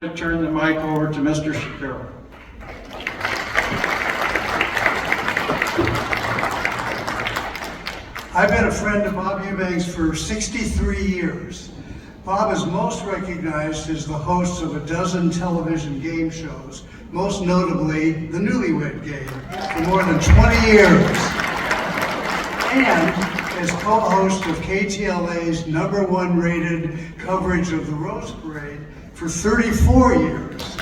To turn the mic over to Mr. Shapiro. I've been a friend of Bob Eubanks for 63 years. Bob is most recognized as the host of a dozen television game shows, most notably the Newlywed Game, for more than 20 years. And as co-host of KTLA's #1 rated coverage of the Rose Parade for 34 years.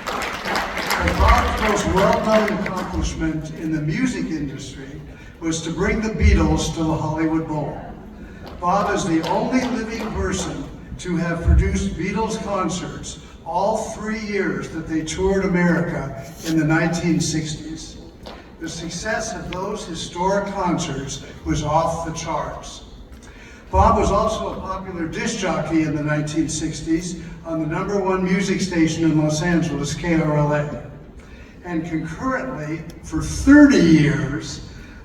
But Bob's most well-known accomplishment in the music industry was to bring the Beatles to the Hollywood Bowl. Bob is the only living person to have produced Beatles concerts all 3 years that they toured America in the 1960s. The success of those historic concerts was off the charts. Bob was also a popular disc jockey in the 1960s on the #1 music station in Los Angeles, KRLA. And concurrently, for 30 years,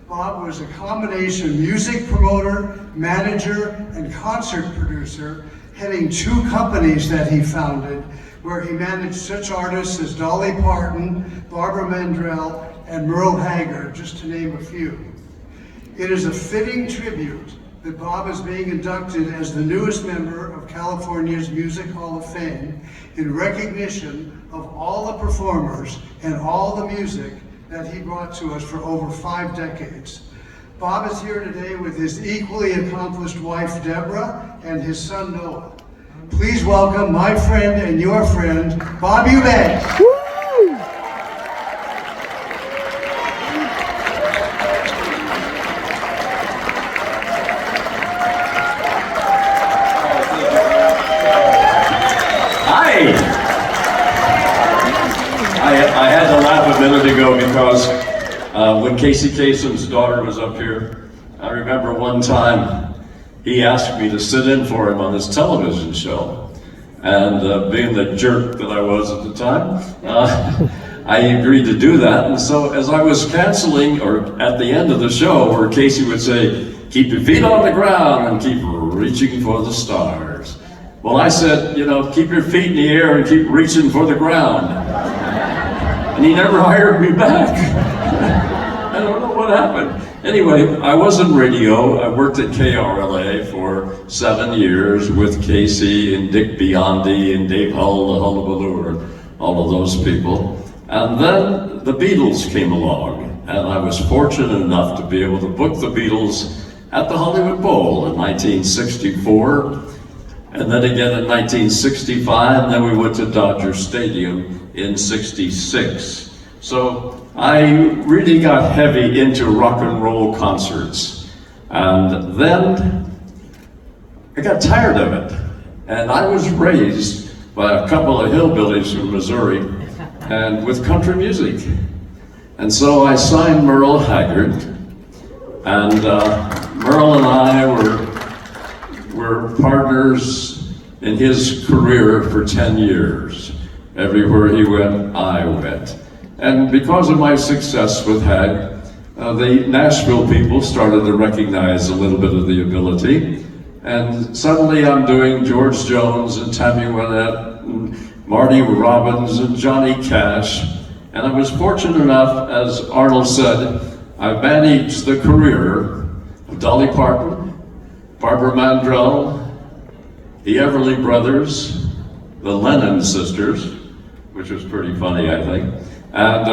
Bob was a combination music promoter, manager, and concert producer, heading 2 companies that he founded, where he managed such artists as Dolly Parton, Barbara Mandrell, and Merle Haggard, just to name a few. It is a fitting tribute that Bob is being inducted as the newest member of California's Music Hall of Fame in recognition of all the performers and all the music that he brought to us for over 5 decades. Bob is here today with his equally accomplished wife, Deborah, and his son, Noah. Please welcome my friend and your friend, Bob Eubanks. I had to laugh a minute ago because when Casey Kasem's daughter was up here, I remember one time he asked me to sit in for him on his television show. And being the jerk that I was at the time, I agreed to do that. And so as I was canceling, or at the end of the show, where Casey would say, "Keep your feet on the ground and keep reaching for the stars." Well, I said, you know, keep your feet in the air and keep reaching for the ground. And he never hired me back. I don't know what happened. Anyway, I was in radio. I worked at KRLA for 7 years with Casey and Dick Biondi and Dave Hull, the Hullabaloo, and all of those people. And then the Beatles came along, and I was fortunate enough to be able to book the Beatles at the Hollywood Bowl in 1964. And then again in 1965, and then we went to Dodger Stadium in '66. So I really got heavy into rock and roll concerts. And then I got tired of it. And I was raised by a couple of hillbillies from Missouri and with country music. And so I signed Merle Haggard, and Merle and I were partners in his career for 10 years. Everywhere he went, I went. And because of my success with Hag, the Nashville people started to recognize a little bit of the ability. And suddenly I'm doing George Jones and Tammy Wynette and Marty Robbins and Johnny Cash. And I was fortunate enough, as Arnold said, I managed the career of Dolly Parton, Barbara Mandrell, the Everly Brothers, the Lennon Sisters, which was pretty funny, I think. And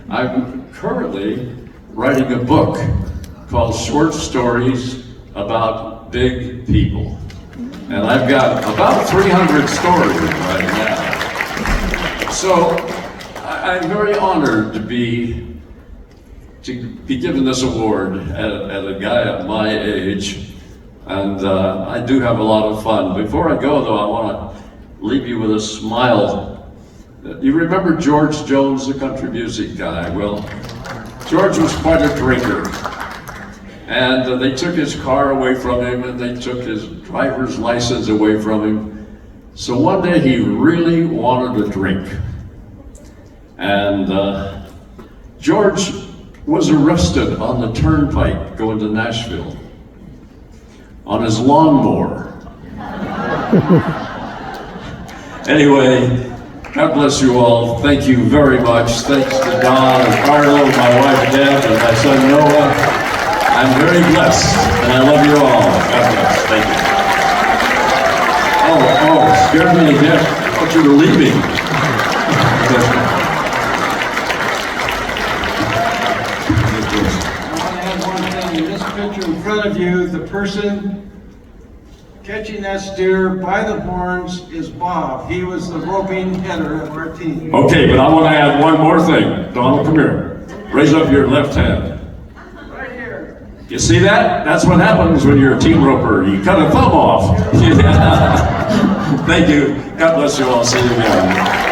I'm currently writing a book called Short Stories About Big People. And I've got about 300 stories right now. So I'm very honored to be given this award at a guy at my age. And I do have a lot of fun. Before I go, though, I want to leave you with a smile. You remember George Jones, the country music guy? Well, George was quite a drinker. And they took his car away from him, and they took his driver's license away from him. So one day he really wanted a drink. And George was arrested on the turnpike going to Nashville on his lawnmower. Anyway, God bless you all. Thank you very much. Thanks to Don and Carlo, my wife Deb, and my son Noah. I'm very blessed, and I love you all. God bless. Thank you. Oh, scared me to death. I thought you were leaving. I want to add one thing. In this picture in front of you, the person catching that steer by the horns is Bob. He was the roping header of our team. Okay, but I want to add one more thing. Donald, come here. Raise up your left hand. Right here. You see that? That's what happens when you're a team roper. You cut a thumb off. Thank you. God bless you all. See you again.